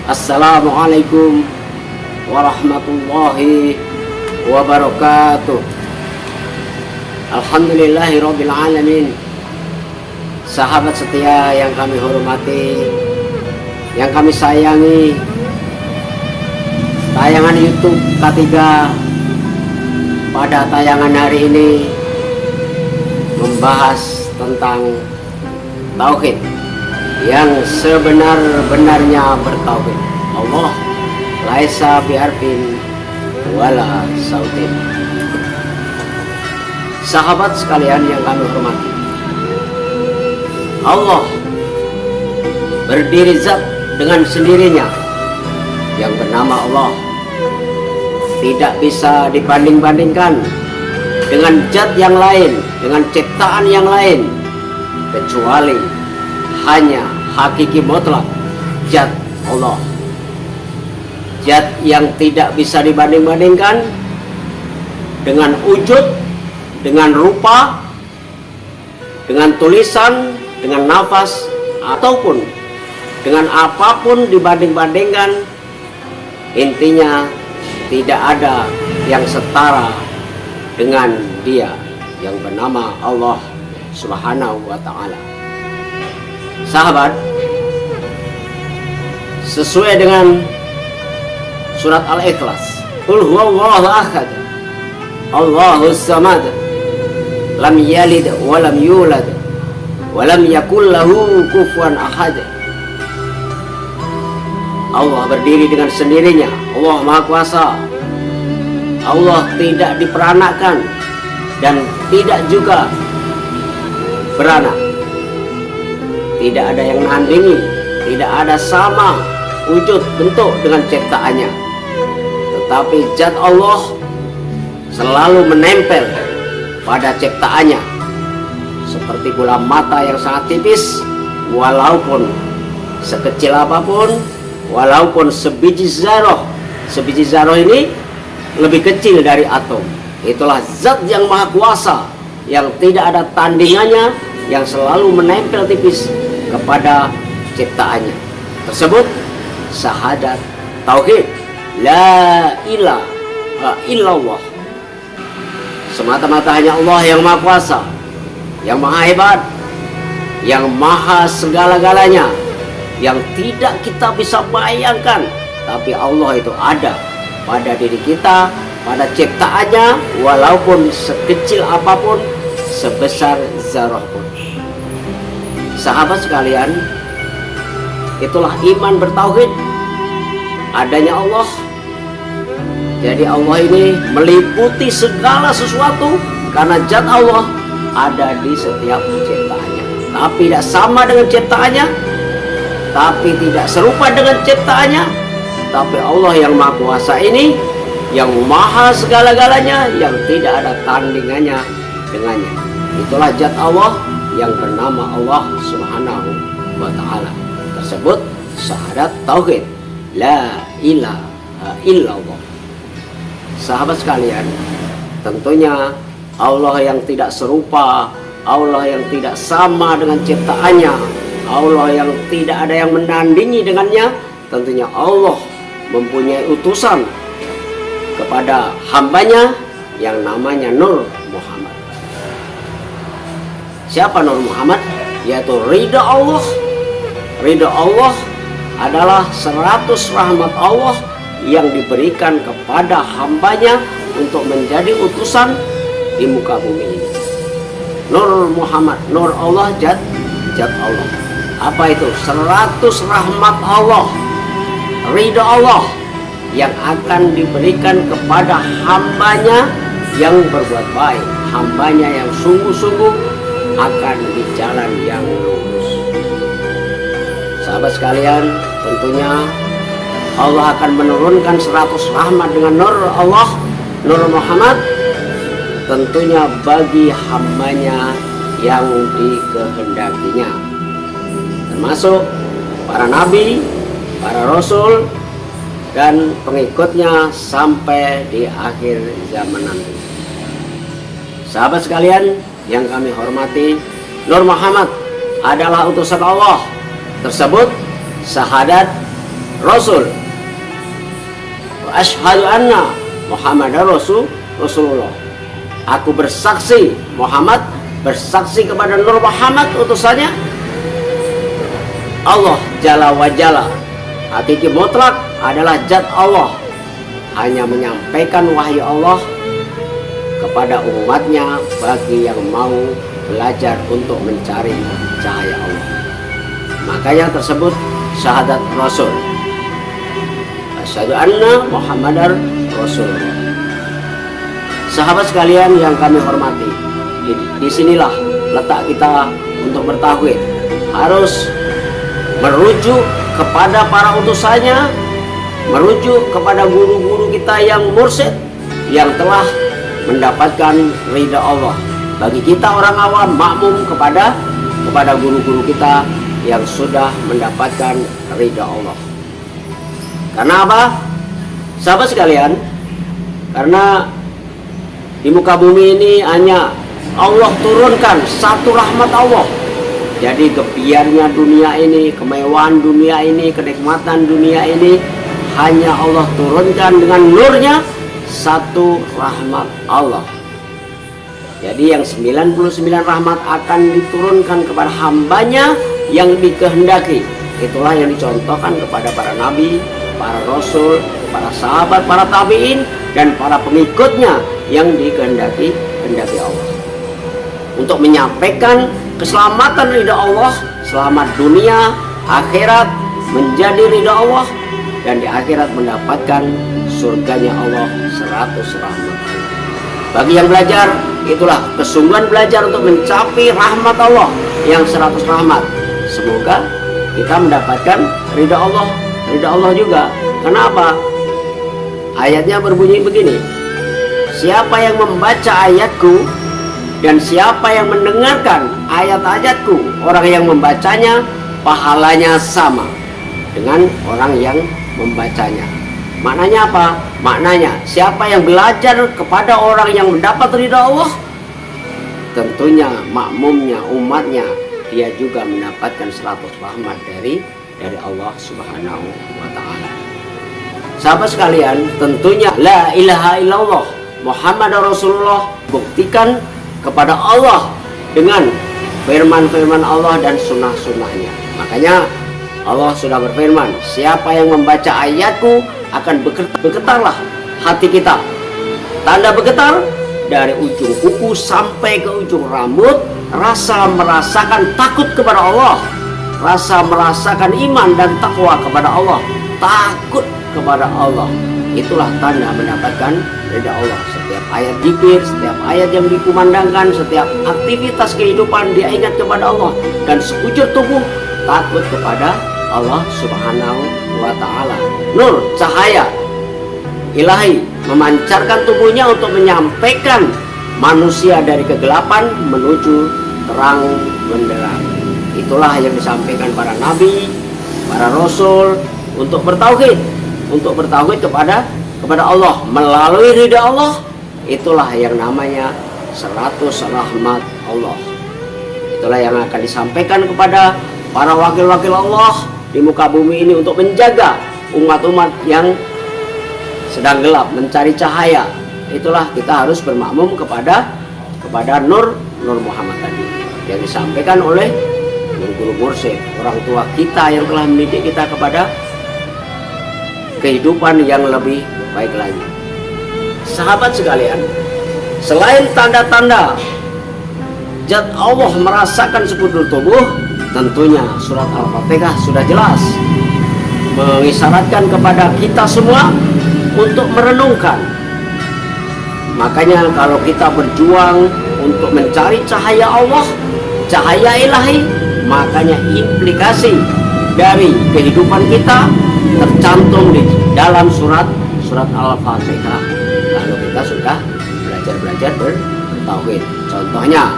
Assalamualaikum warahmatullahi wabarakatuh. Alhamdulillahirabbil alamin. Sahabat setia yang kami hormati, yang kami sayangi, tayangan YouTube K3 pada tayangan hari ini membahas tentang tauhid yang sebenar-benarnya bertauhid. Allah laisa bi'arfin wala sautin. Sahabat sekalian yang kami hormati, Allah berdiri zat dengan sendirinya yang bernama Allah, tidak bisa dibanding-bandingkan dengan zat yang lain, dengan ciptaan yang lain, kecuali hanya hakiki mutlak zat Allah, zat yang tidak bisa dibanding-bandingkan dengan wujud, dengan rupa, dengan tulisan, dengan nafas, ataupun dengan apapun dibanding-bandingkan. Intinya tidak ada yang setara dengan Dia yang bernama Allah Subhanahu wa ta'ala. Sahabat, sesuai dengan surat Al-Ikhlas, Qul huwallahu ahad, Allahus samad, lam yalid wa lam yulad wa lam yakul lahu kufuwan ahad. Allah berdiri dengan sendirinya, Allah Maha Kuasa. Allah tidak diperanakan dan tidak juga beranak. Tidak ada yang menandingi, tidak ada sama wujud bentuk dengan ciptaannya. Tetapi zat Allah selalu menempel pada ciptaannya, seperti bola mata yang sangat tipis, walaupun sekecil apapun, walaupun sebiji zarah. Sebiji zarah ini lebih kecil dari atom. Itulah zat yang maha kuasa, yang tidak ada tandingannya, yang selalu menempel tipis kepada ciptaannya. Tersebut syahadat tauhid la ilaha illallah. Semata-mata hanya Allah yang maha kuasa, yang maha hebat, yang maha segala-galanya, yang tidak kita bisa bayangkan. Tapi Allah itu ada pada diri kita, pada ciptaannya, walaupun sekecil apapun, sebesar zarah pun. Sahabat sekalian, itulah iman bertauhid, adanya Allah. Jadi Allah ini meliputi segala sesuatu, karena zat Allah ada di setiap ciptaannya. Tapi tidak sama dengan ciptaannya, tapi tidak serupa dengan ciptaannya. Tapi Allah yang maha kuasa ini, yang maha segala-galanya, yang tidak ada tandingannya dengannya. Itulah zat Allah yang bernama Allah Subhanahu wa ta'ala. Tersebut syahadat tauhid la ilaha illallah. Sahabat sekalian, tentunya Allah yang tidak serupa, Allah yang tidak sama dengan ciptaannya, Allah yang tidak ada yang menandingi dengannya. Tentunya Allah mempunyai utusan kepada hambanya yang namanya Nur Muhammad. Siapa Nur Muhammad? Yaitu ridha Allah. Ridha Allah adalah 100 rahmat Allah yang diberikan kepada hambanya untuk menjadi utusan di muka bumi ini. Nur Muhammad, Nur Allah, zat Allah. Apa itu? 100 rahmat Allah, ridha Allah yang akan diberikan kepada hambanya yang berbuat baik, hambanya yang sungguh-sungguh akan di jalan yang lurus. Sahabat sekalian, tentunya Allah akan menurunkan 100 rahmat dengan Nur Allah, Nur Muhammad, tentunya bagi hambanya yang dikehendakinya, termasuk para nabi, para rasul, dan pengikutnya sampai di akhir zaman nanti. Sahabat sekalian yang kami hormati, Nur Muhammad adalah utusan Allah. Tersebut syahadat Rasul. Wa asyhadu anna Muhammadar Rasulullah. Aku bersaksi, Muhammad bersaksi kepada Nur Muhammad utusannya Allah Jalla wa Jalla. Hakiki mutlak adalah zat Allah, hanya menyampaikan wahyu Allah kepada umatnya bagi yang mau belajar untuk mencari cahaya Allah. Makanya tersebut syahadat Rasul. Asyhadu anna Muhammadar Rasulullah. Sahabat sekalian yang kami hormati, disinilah letak kita untuk bertauhid. Harus merujuk kepada para utusannya, merujuk kepada guru-guru kita yang mursyid, yang telah mendapatkan ridha Allah. Bagi kita orang awam, makmum kepada guru-guru kita yang sudah mendapatkan ridha Allah. Karena apa? Sahabat sekalian, karena di muka bumi ini hanya Allah turunkan satu rahmat Allah. Jadi kebiarnya dunia ini, kemewahan dunia ini, kenikmatan dunia ini hanya Allah turunkan dengan nurnya satu rahmat Allah. Jadi yang 99 rahmat akan diturunkan kepada hambanya yang dikehendaki. Itulah yang dicontohkan kepada para nabi, para rasul, para sahabat, para tabi'in, dan para pengikutnya yang dikehendaki Allah. Untuk menyampaikan keselamatan ridha Allah, selamat dunia, akhirat, menjadi ridha Allah, dan di akhirat mendapatkan surganya Allah 100 rahmat. Bagi yang belajar, itulah kesungguhan belajar untuk mencapai rahmat Allah yang 100 rahmat. Semoga kita mendapatkan ridha Allah juga. Kenapa? Ayatnya berbunyi begini: siapa yang membaca ayatku dan siapa yang mendengarkan ayat-ayatku, orang yang membacanya pahalanya sama dengan orang yang membacanya. Maknanya apa? Maknanya siapa yang belajar kepada orang yang mendapat ridha Allah, tentunya makmumnya, umatnya, dia juga mendapatkan 100 rahmat dari Allah Subhanahu wa ta'ala. Sahabat sekalian, tentunya la ilaha illallah Muhammad Rasulullah buktikan kepada Allah dengan firman-firman Allah dan sunnah-sunnahnya. Makanya Allah sudah berfirman, siapa yang membaca ayatku akan bergetarlah hati kita. Tanda bergetar dari ujung kuku sampai ke ujung rambut, rasa merasakan takut kepada Allah, rasa merasakan iman dan takwa kepada Allah, takut kepada Allah. Itulah tanda mendapatkan ridha Allah. Setiap ayat zikir, setiap ayat yang dikumandangkan, setiap aktivitas kehidupan dia ingat kepada Allah, dan sekujur tubuh takut kepada Allah Subhanahu wa ta'ala. Nur, cahaya ilahi memancarkan tubuhnya untuk menyampaikan manusia dari kegelapan menuju terang benderang. Itulah yang disampaikan para nabi, para rasul untuk bertauhid kepada Allah melalui ridha Allah. Itulah yang namanya 100 rahmat Allah. Itulah yang akan disampaikan kepada para wakil-wakil Allah di muka bumi ini untuk menjaga umat-umat yang sedang gelap mencari cahaya. Itulah kita harus bermakmum kepada Nur Muhammad tadi yang disampaikan oleh guru-guru mursyid, orang tua kita yang telah mendidik kita kepada kehidupan yang lebih baik lagi. Sahabat sekalian, selain tanda-tanda zat Allah merasakan sekujur tubuh, tentunya surat Al-Fatihah sudah jelas mengisyaratkan kepada kita semua untuk merenungkan. Makanya kalau kita berjuang untuk mencari cahaya Allah, cahaya ilahi, makanya implikasi dari kehidupan kita tercantum di dalam surat Al-Fatihah. Lalu kita sudah belajar bertauhid. Contohnya,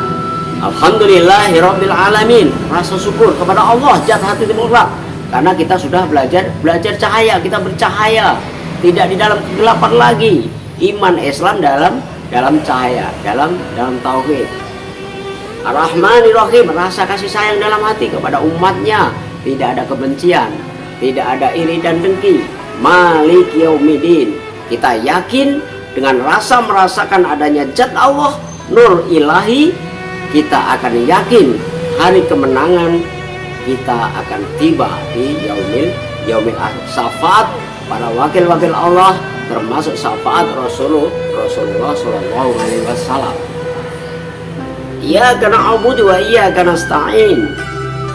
alhamdulillahirabbil alamin, rasa syukur kepada Allah zat hati mutlak, karena kita sudah belajar cahaya, kita bercahaya, tidak di dalam kegelapan lagi. Iman Islam dalam cahaya, dalam tauhid. Ar-Rahmanir Rahim, rasa kasih sayang dalam hati kepada umatnya, tidak ada kebencian. tidak ada iri dan dengki. Malik Yaumiddin, kita yakin dengan rasa merasakan adanya zat Allah, nur ilahi, kita akan yakin hari kemenangan kita akan tiba di yaumil akhir. Syafaat para wakil-wakil Allah, termasuk syafaat Rasulullah Shallallahu Alaihi Wasallam. Iyyaka na'budu wa iyyaka nasta'in.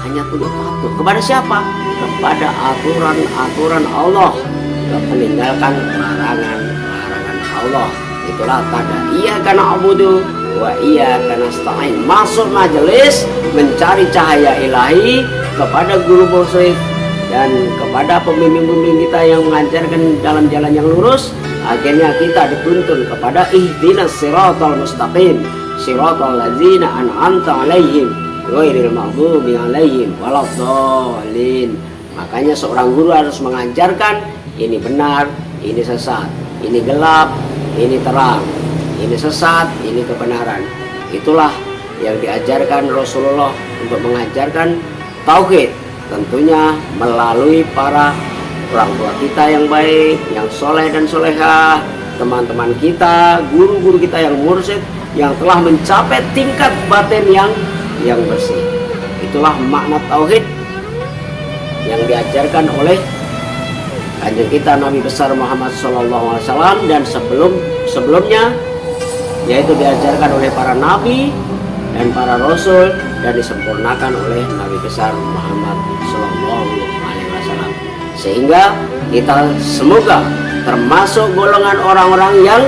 Hanya tunduk patuh kepada siapa? Kepada aturan-aturan Allah, meninggalkan larangan-larangan Allah. Itulah tanda iyyaka na'budu wa iyyaka nasta'in. Masuk majelis mencari cahaya ilahi kepada guru mursyid dan kepada pembimbing-pembimbing kita yang mengajarkan dalam jalan yang lurus. Akhirnya kita dituntun kepada ihdinas siratal mustaqim, siratal ladzina an'amta alaihim ghairil maghdubi alaihim waladdallin. Makanya seorang guru harus mengajarkan ini benar, ini sesat, ini gelap, ini terang, ini sesat, ini kebenaran. Itulah yang diajarkan Rasulullah untuk mengajarkan tauhid, tentunya melalui para orang tua kita yang baik, yang soleh dan solehah, teman-teman kita, guru-guru kita yang mursyid, yang telah mencapai tingkat batin yang bersih. Itulah makna tauhid yang diajarkan oleh kanjeng kita Nabi besar Muhammad SAW, dan sebelumnya yaitu diajarkan oleh para nabi dan para rasul dan disempurnakan oleh Nabi besar Muhammad SAW. Sehingga kita semoga termasuk golongan orang-orang yang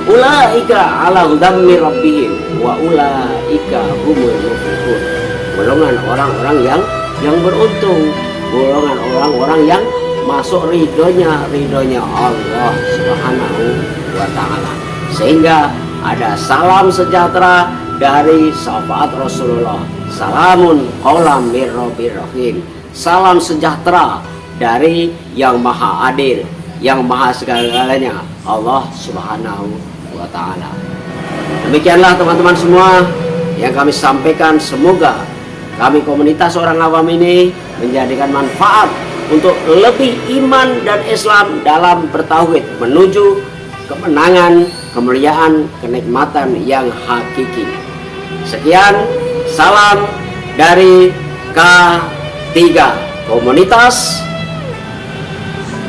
ulaika ala hudam min rabbihim wa ulaika humul muflihun. Golongan orang-orang yang beruntung, golongan orang-orang yang masuk ridhonya Allah Subhanahu wa ta'ala. Sehingga ada salam sejahtera dari syafaat Rasulullah. Salamun qaulam mir rabbir rahim. Salam sejahtera dari yang maha adil, yang maha segala-galanya, Allah Subhanahu wa ta'ala. Demikianlah teman-teman semua yang kami sampaikan. Semoga kami komunitas orang awam ini menjadikan manfaat untuk lebih iman dan Islam dalam bertauhid menuju kemenangan, kemuliaan, kenikmatan yang hakiki. Sekian, salam dari K3 Komunitas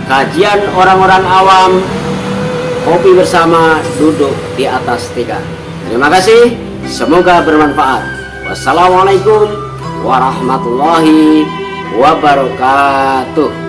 Kajian Orang-orang Awam, kopi bersama, duduk di atas tiga. Terima kasih, semoga bermanfaat. Wassalamualaikum warahmatullahi wabarakatuh.